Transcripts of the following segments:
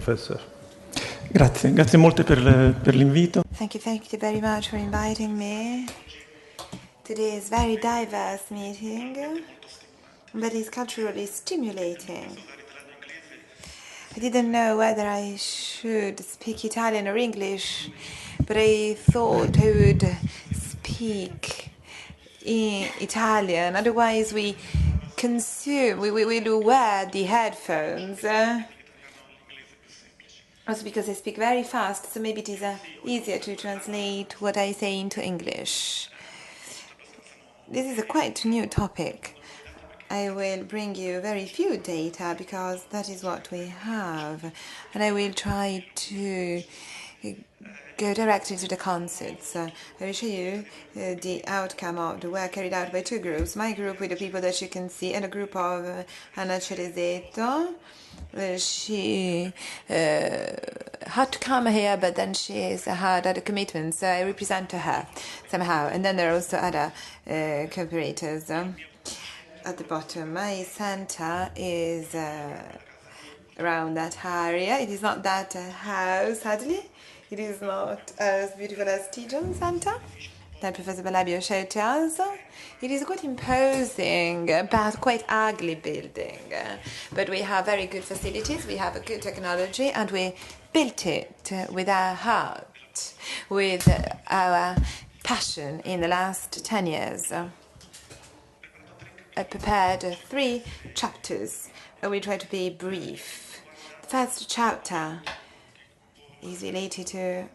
Professor. Grazie molte per l'invito. Thank you very much for inviting me to this very diverse meeting that is culturally stimulating. I didn't know whether I should speak Italian or English, but I thought I would speak in Italian. Otherwise, we will wear the headphones. Also because I speak very fast, so maybe it is easier to translate what I say into English. This is a quite new topic. I will bring you very few data because that is what we have, and I will try to go directly to the concepts. I will show you the outcome of the work carried out by two groups. My group with the people that you can see, and a group of Anna Ceresetto. She had to come here, but then she has had other commitments, so I represent her somehow. And then there are also other cooperators. At the bottom, my center is around that area. It is not that house, sadly. It is not as beautiful as Tijon Center that Professor Bellabio showed to us. It is quite imposing, but quite ugly building. But we have very good facilities, we have a good technology, and we built it with our heart, with our passion in the last 10 years. I prepared 3 chapters. We try to be brief. The first chapter is related to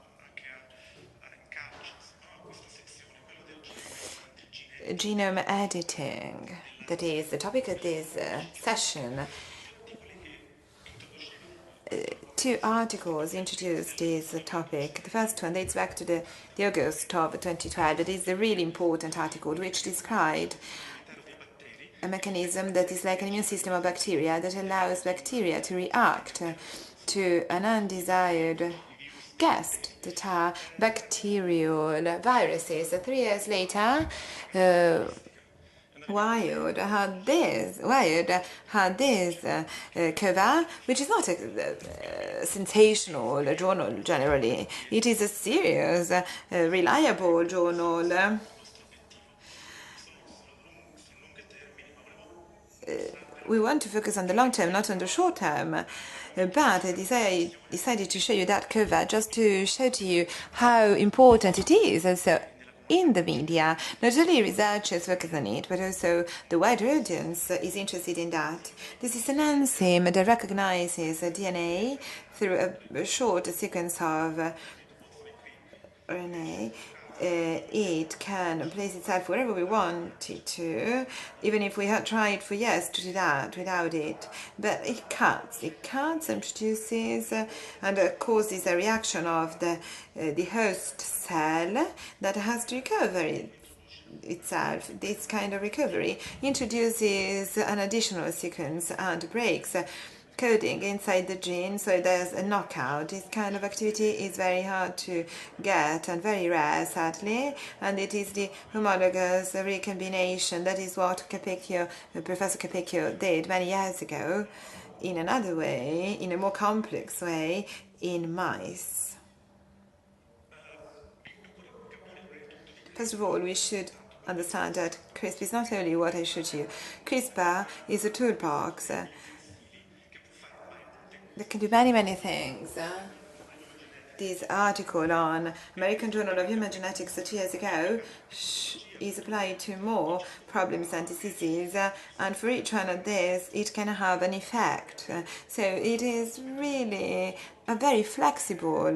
genome editing. That is the topic of this session. 2 articles introduced this topic. The first one dates back to the August of 2012. It is a really important article which described a mechanism that is like an immune system of bacteria that allows bacteria to react to an undesired guest, that are bacterial viruses. 3 years later, Wired had this cover, which is not a sensational journal generally. It is a serious, reliable journal. We want to focus on the long term, not on the short term. But I decided to show you that cover just to show to you how important it is. And so in the media, not only researchers focus on it, but also the wider audience is interested in that. This is an enzyme that recognizes DNA through a short sequence of RNA. It can place itself wherever we want it to, even if we had tried for years to do that without it. But it cuts and produces and causes a reaction of the host cell that has to recover itself. This kind of recovery introduces an additional sequence and breaks coding inside the gene, so there's a knockout. This kind of activity is very hard to get and very rare, sadly, and it is the homologous recombination. That is what Professor Capecchio did many years ago in another way, in a more complex way, in mice. First of all, we should understand that CRISPR is not only what I showed you. CRISPR is a toolbox that can do many things. This article on American Journal of Human Genetics 2 years ago is applied to more problems and diseases, and for each one of these it can have an effect. So it is really a very flexible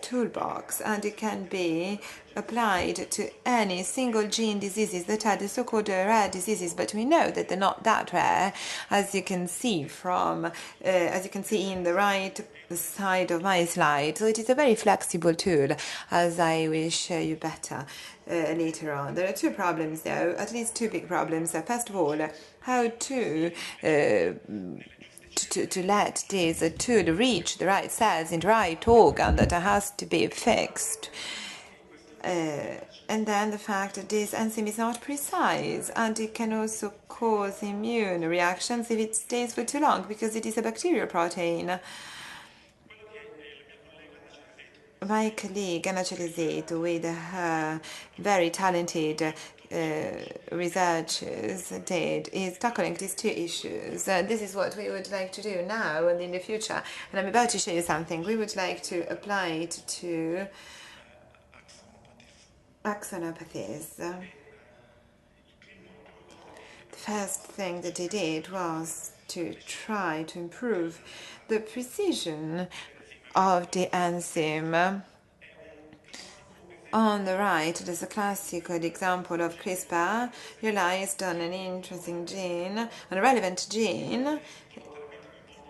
toolbox, and it can be applied to any single gene diseases that are the so-called rare diseases, but we know that they're not that rare, as you can see in the right side of my slide. So it is a very flexible tool, as I will show you better later on. There are 2 problems though, at least 2 big problems. First of all, how to let this tool reach the right cells in the right organ that has to be fixed. And then the fact that this enzyme is not precise, and it can also cause immune reactions if it stays for too long, because it is a bacterial protein. my colleague Anna Celiseto, with her very talented researchers, did is tackling these two issues. This is what we would like to do now and in the future. And I'm about to show you something. We would like to apply it to axonopathies. The first thing that they did was to try to improve the precision of the enzyme. On the right, there's a classical example of CRISPR realized on an interesting gene, on a relevant gene,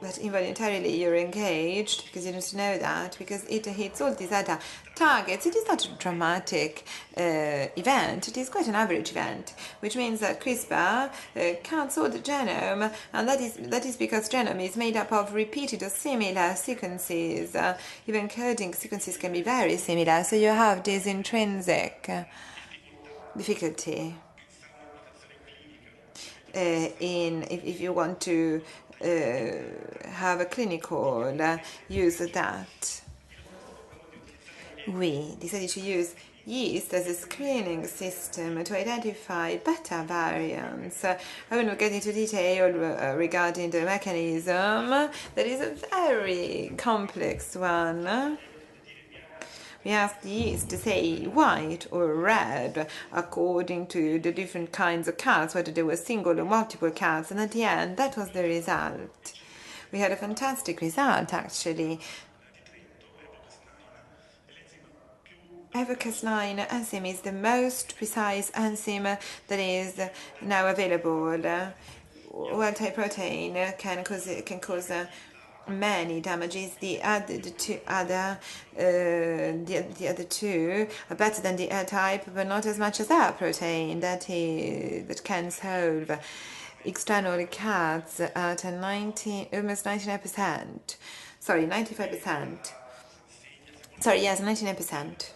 but involuntarily you're engaged because you don't know that, because it hits all these other targets. It is not a dramatic event, it is quite an average event, which means that CRISPR counts all the genome, and that is because genome is made up of repeated or similar sequences. Even coding sequences can be very similar, so you have this intrinsic difficulty if you want to have a clinical use of that. We decided to use yeast as a screening system to identify beta variants. I won't get into detail regarding the mechanism. That is a very complex one. We asked the yeast to say white or red according to the different kinds of counts, whether there were single or multiple counts, and at the end that was the result. We had a fantastic result actually. Cas9 enzyme is the most precise enzyme that is now available. Wild-type protein can cause many damages. The other two are better than the L-type, but not as much as that protein that can solve external cuts at almost 99%. Sorry, 95%. Sorry, yes, 99%.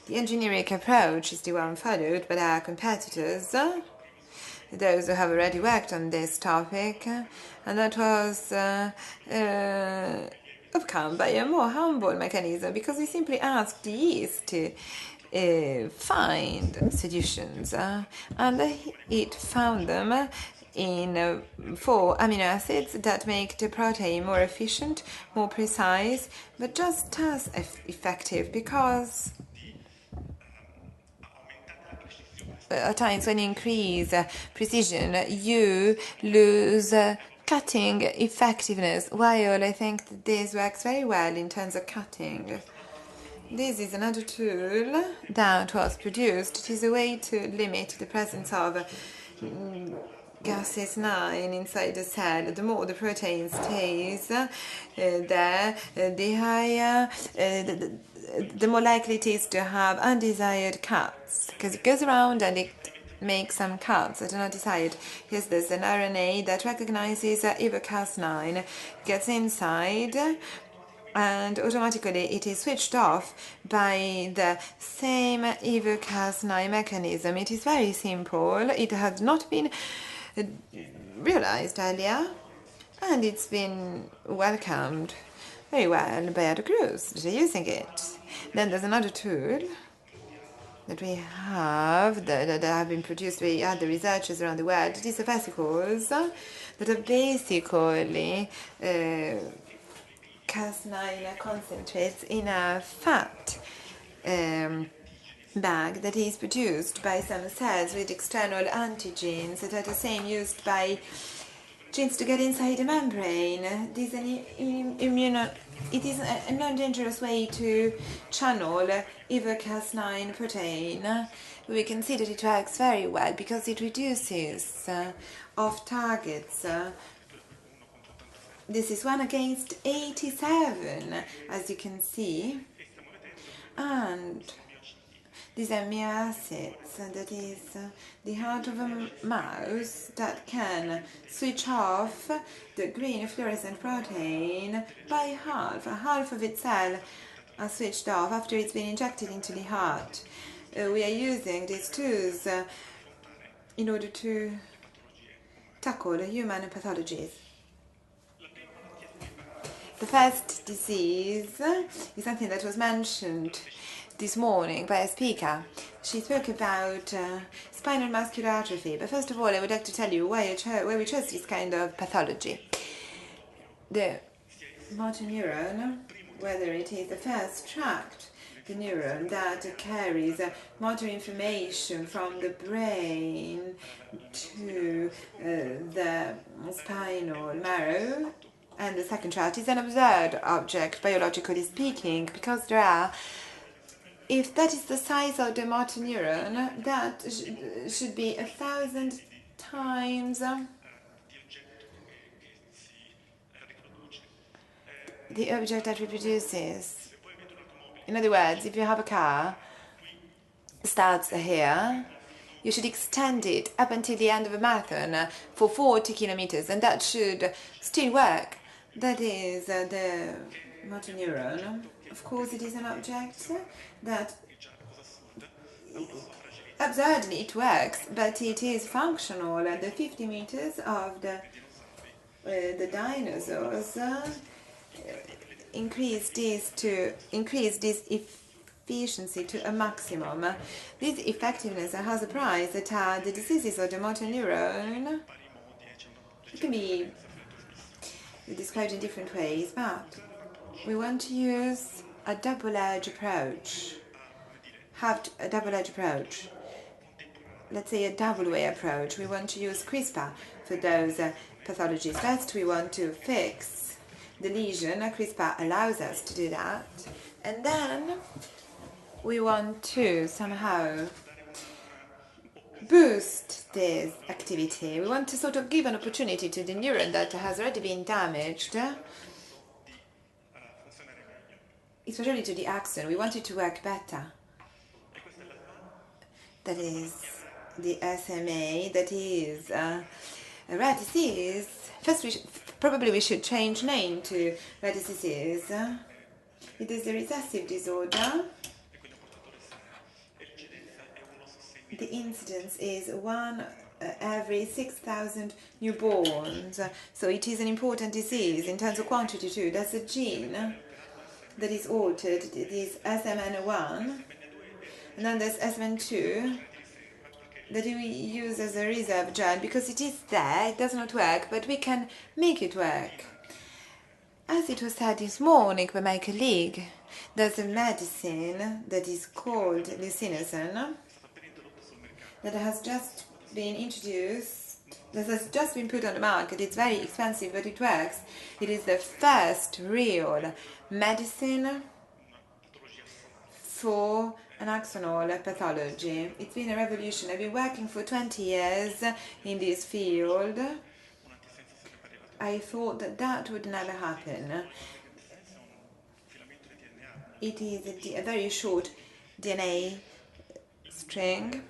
The engineering approach is the one followed by our competitors, those who have already worked on this topic, and that was overcome by a more humble mechanism, because we simply asked the yeast to find solutions, and it found them in 4 amino acids that make the protein more efficient, more precise, but just as effective, because at times when you increase precision, you lose cutting effectiveness, while I think that this works very well in terms of cutting. This is another tool that was produced. It is a way to limit the presence of gases 9 inside the cell. The more the protein stays there, the higher, the more likely it is to have undesired cuts, because it goes around and it makes some cuts that are not desired. Here's this, an RNA that recognizes Cas9, gets inside, and automatically it is switched off by the same Cas9 mechanism. It is very simple. It had not been realized earlier, and it's been welcomed very well by other groups that are using it. Then there's another tool that we have that have been produced by other researchers around the world. These are vesicles that are basically Cas9 concentrates in a fat bag that is produced by some cells with external antigens that are the same used by genes to get inside the membrane. This is it is a non-dangerous way to channel Cas9 protein. We can see that it works very well because it reduces off targets. This is 1 against 87, as you can see, and these amino acids, that is the heart of a mouse that can switch off the green fluorescent protein by half of its cell are switched off after it's been injected into the heart. We are using these tools in order to tackle human pathologies. The first disease is something that was mentioned this morning by a speaker. She spoke about spinal muscular atrophy. But first of all, I would like to tell you why we chose this kind of pathology. The motor neuron, whether it is the first tract, the neuron that carries motor information from the brain to the spinal marrow, and the second tract is an observed object, biologically speaking, because there are, if that is the size of the motor neuron, that should be 1,000 times the object that reproduces. In other words, if you have a car, starts here, you should extend it up until the end of a marathon for 40 kilometers, and that should still work. That is the motor neuron. Of course, it is an object that absurdly it works, but it is functional, and the 50 meters of the dinosaurs increase this efficiency to a maximum. This effectiveness has a price that the diseases of the motor neuron can be described in different ways, but we want to use a double-edged approach. A double-edged approach. Let's say a double-way approach. We want to use CRISPR for those pathologies. First, we want to fix the lesion. CRISPR allows us to do that. And then we want to somehow boost this activity. We want to sort of give an opportunity to the neuron that has already been damaged, especially to the axon. We want it to work better. That is the SMA, that is a rare disease. First, probably we should change name to rare diseases. It is a recessive disorder. The incidence is 1 every 6,000 newborns. So it is an important disease in terms of quantity too. There's a gene that is altered. It is SMN1. And then there's SMN2 that we use as a reserve gene because it is there, it does not work, but we can make it work. As it was said this morning by my colleague, there's a medicine that is called leucinosine that has just been introduced, that has just been put on the market. It's very expensive, but it works. It is the first real medicine for an axonal pathology. It's been a revolution. I've been working for 20 years in this field. I thought that would never happen. It is a very short DNA string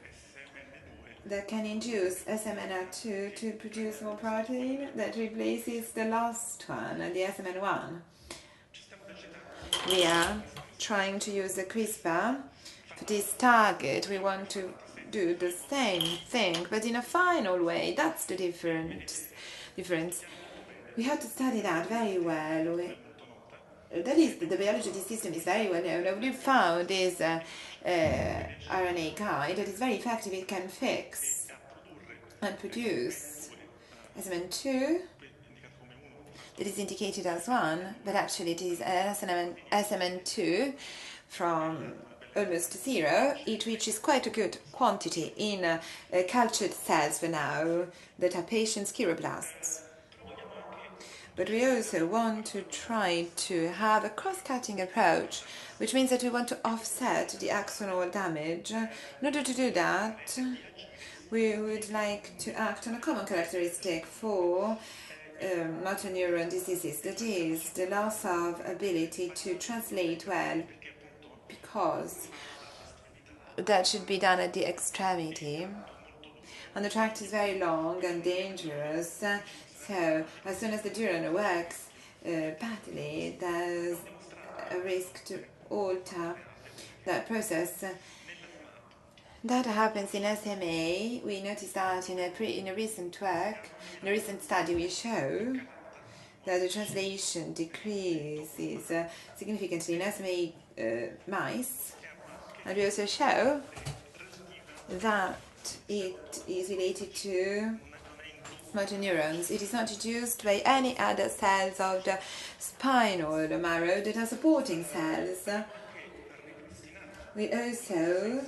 that can induce SMN2 to produce more protein that replaces the last one, the SMN1. We are trying to use the CRISPR for this target. We want to do the same thing, but in a final way. That's the difference. We have to study that very well. That is, the biology of this system is very well known. What we found is RNA guide that is very effective. It can fix and produce SMN2 that is indicated as 1, but actually it is SMN2 from almost 0. It reaches quite a good quantity in cultured cells for now that are patients' chiroplasts. But we also want to try to have a cross-cutting approach, which means that we want to offset the axonal damage. In order to do that, we would like to act on a common characteristic for motor neuron diseases, that is, the loss of ability to translate well, because that should be done at the extremity. And the tract is very long and dangerous. So, as soon as the neuron works badly, there's a risk to alter that process. That happens in SMA. We noticed that in a recent work, in a recent study, we show that the translation decreases significantly in SMA mice, and we also show that it is related to motor neurons. It is not induced by any other cells of the spinal marrow that are supporting cells. We also,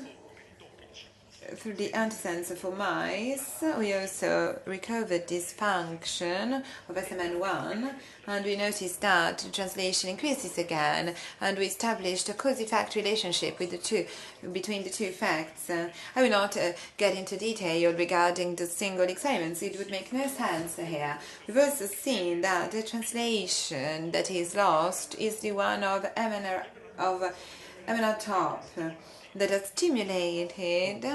through the antisense for mice, we also recovered this function of SMN1, and we noticed that the translation increases again, and we established a cause-effect relationship with between the two effects. I will not get into detail regarding the single experiments, it would make no sense here. We've also seen that the translation that is lost is the one of MRNA top that are stimulated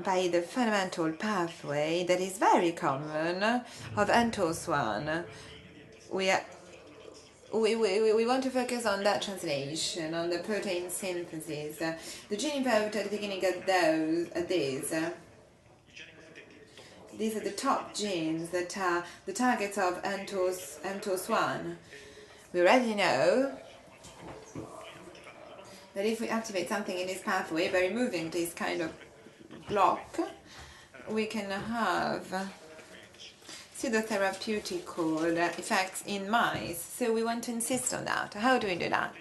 by the fundamental pathway that is very common of NTOS1. We want to focus on that translation, on the protein synthesis. The gene involved at the beginning of these are the top genes that are the targets of NTOS1. We already know that if we activate something in this pathway by removing this kind of block, we can have pseudotherapeutical effects in mice. So we want to insist on that. How do we do that?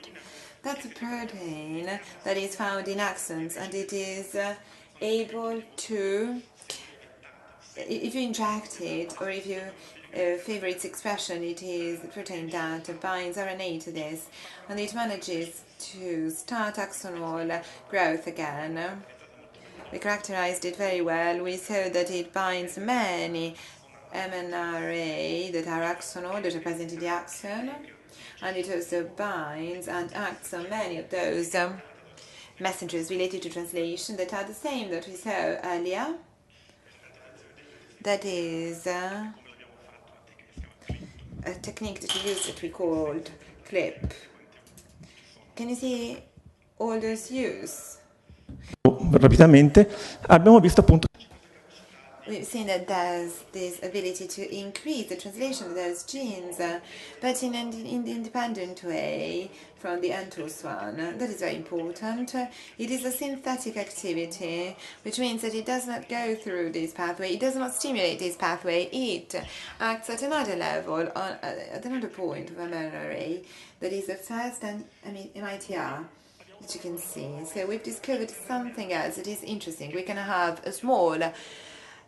That's a protein that is found in axons, and it is able to, if you inject it, or if you favor its expression, it is the protein that binds RNA to this, and it manages to start axonal growth again. We characterized it very well. We saw that it binds many MRNA that are axonal, that are present in the axon, and it also binds and acts on many of those messengers related to translation that are the same that we saw earlier. That is a technique that we used that we called clip. Can you see all those use? Rapidamente abbiamo visto appunto we've seen that there's this ability to increase the translation of those genes, but in an independent way from the NTOS1. That is very important. It is a synthetic activity, which means that it does not go through this pathway, it does not stimulate this pathway, it acts at another level, at another point of mRNA, that is the first MITR. As you can see. So we've discovered something else that is interesting. We can have a small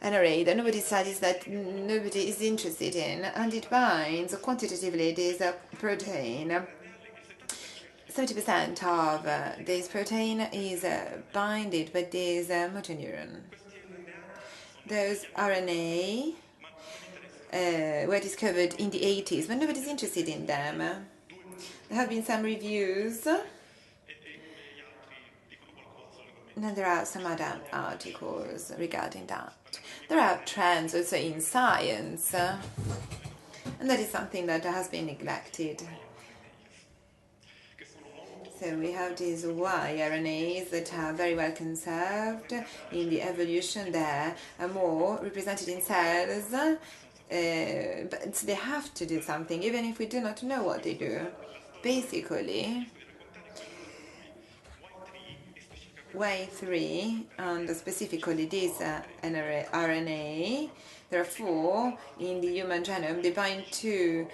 NRA that nobody studies, that nobody is interested in, and it binds quantitatively this protein. 70% of this protein is binded by this motor neuron. Those RNA were discovered in the 80s, but nobody's interested in them. There have been some reviews. And then there are some other articles regarding that. There are trends also in science, and that is something that has been neglected. So we have these yRNAs that are very well conserved in the evolution. There are more represented in cells, but they have to do something, even if we do not know what they do. Basically, Y3 and specifically this RNA, there are 4 in the human genome. They bind to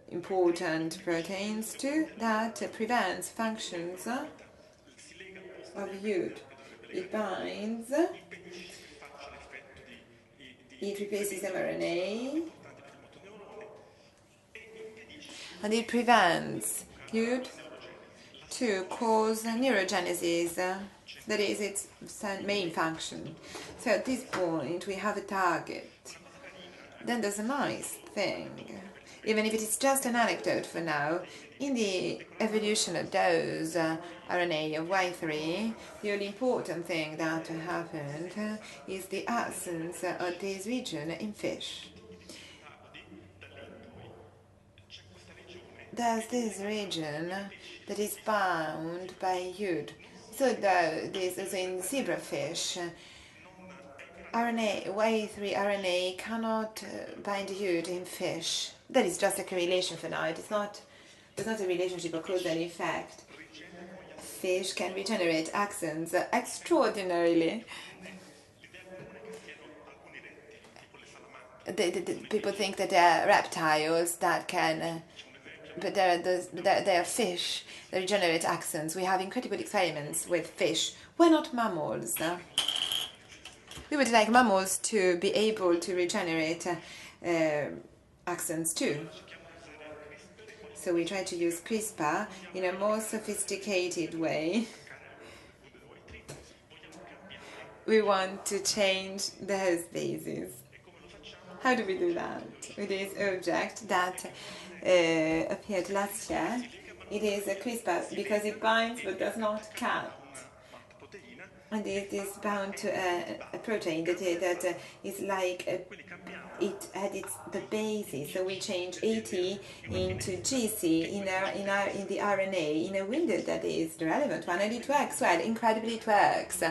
important proteins too that prevents functions of youth. It binds, it replaces mRNA, and it prevents youth to cause neurogenesis. That is its main function. So at this point we have a target. Then there's a nice thing, even if it is just an anecdote for now. In the evolution of those RNA of Y3, the only important thing that happened is the absence of this region in fish. There's this region that is bound by UD. So this is in zebrafish. Y3 RNA cannot bind you in fish. That is just a correlation for now. There's not a relationship or causal effect. Fish can regenerate axons extraordinarily. People think that they are reptiles that can, but they are fish that regenerate axons. We have incredible experiments with fish. Why not mammals? We would like mammals to be able to regenerate axons too. So we try to use CRISPR in a more sophisticated way. We want to change the host bases. How do we do that? With this object that appeared last year. It is a CRISPR because it binds but does not cut. And it is bound to a protein that is like it edits the bases. So we change AT into GC in the RNA in a window that is the relevant one, and it works well. Incredibly, it works.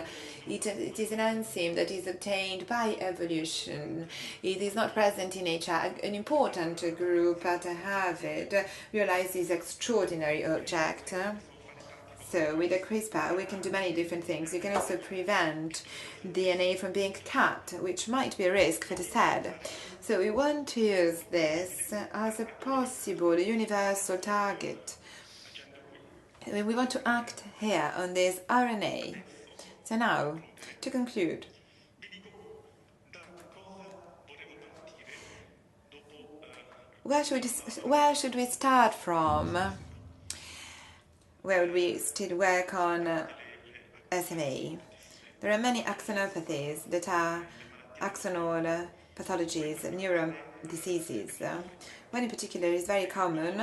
It is an enzyme that is obtained by evolution. It is not present in nature. An important group at Harvard realized this extraordinary object. So with a CRISPR, we can do many different things. You can also prevent DNA from being cut, which might be a risk for the cell. So we want to use this as a possible universal target. We want to act here on this RNA. So now, to conclude, where should we start from? Where would we still work on SMA? There are many axonopathies that are axonal pathologies, neuron diseases. One in particular is very common.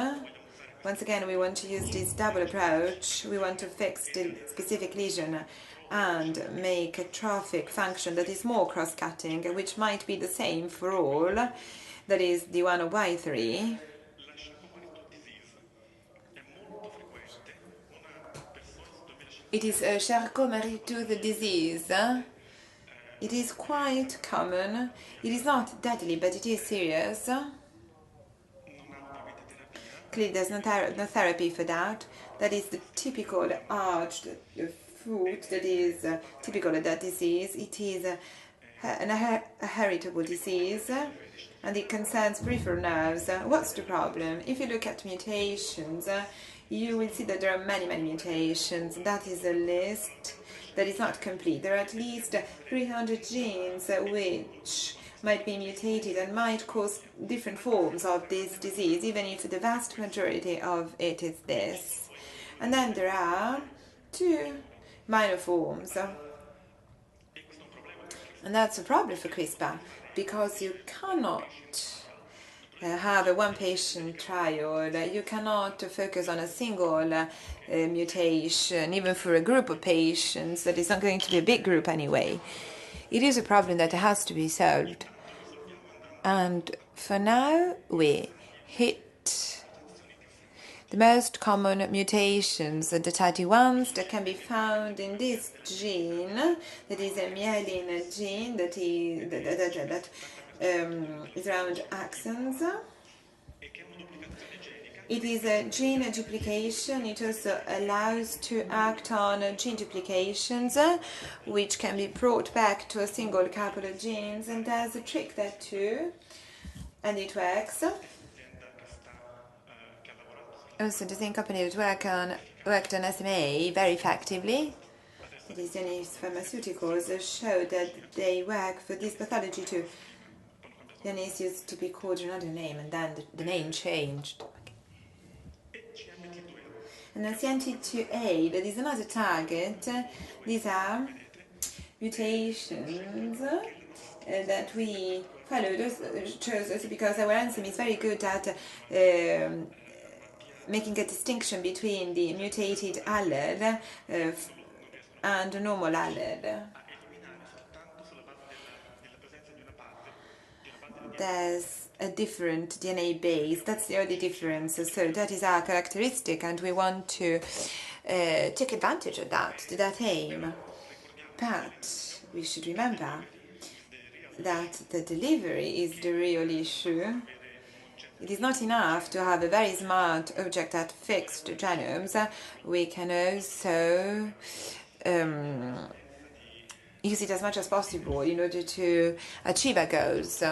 Once again, we want to use this double approach. We want to fix the specific lesion and make a trophic function that is more cross-cutting, which might be the same for all. That is the one of Y3. It is a Charcot Marie Tooth Disease. It is quite common. It is not deadly, but it is serious. Clearly, there's no therapy for that. That is the typical arched foot that is typical of that disease. It is a heritable disease, and it concerns peripheral nerves. What's the problem? If you look at mutations, you will see that there are many mutations. That is a list that is not complete. There are at least 300 genes which might be mutated and might cause different forms of this disease, even if the vast majority of it is this. And then there are 2 minor forms. And that's a problem for CRISPR, because you cannot have a one-patient trial. You cannot focus on a single mutation, even for a group of patients. That is not going to be a big group anyway. It is a problem that has to be solved. And for now, we hit the most common mutations, the 31s that can be found in this gene, that is a myelin gene that is around axons. It is a gene duplication. It also allows to act on gene duplications, which can be brought back to a single couple of genes. And there's a trick there too, and it works. Also, the same company that worked on SMA very effectively, it is Genetica Pharmaceuticals, showed that they work for this pathology too. Genesis used to be called another name, and then the name changed. And then CNT2A, that is another target. These are mutations that we followed. Chose also because our enzyme is very good at making a distinction between the mutated allele and the normal allele. There's a different DNA base. That's the only difference. So that is our characteristic, and we want to take advantage of that, to that aim. But we should remember that the delivery is the real issue. It is not enough to have a very smart object that fixed genomes. We can also use it as much as possible in order to achieve our goals.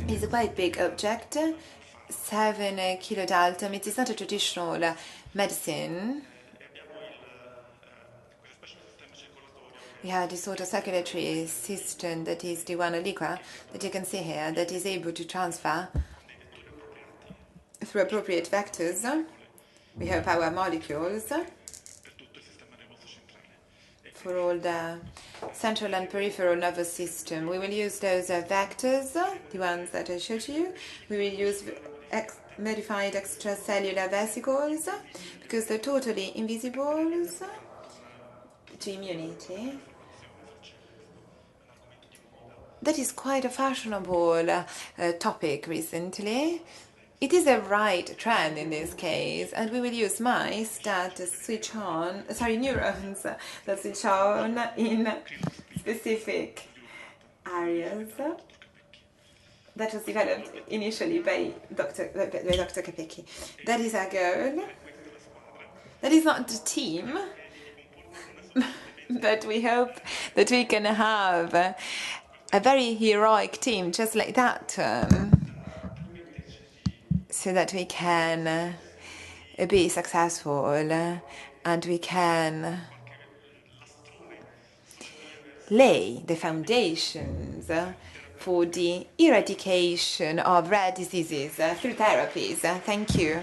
It's a quite big object, 7 kilodalton. It is not a traditional medicine. We have this sort of circulatory system that is the one liquor that you can see here that is able to transfer through appropriate vectors. We have our molecules for all the central and peripheral nervous system. We will use those vectors, the ones that I showed you. We will use modified extracellular vesicles because they're totally invisible to immunity. That is quite a fashionable topic recently. It is a right trend in this case, and we will use mice that switch on, neurons that switch on in specific areas. That was developed initially by Dr. Capecchi. That is our goal. That is not the team, but we hope that we can have a very heroic team just like that, so that we can be successful and we can lay the foundations for the eradication of rare diseases through therapies. Thank you.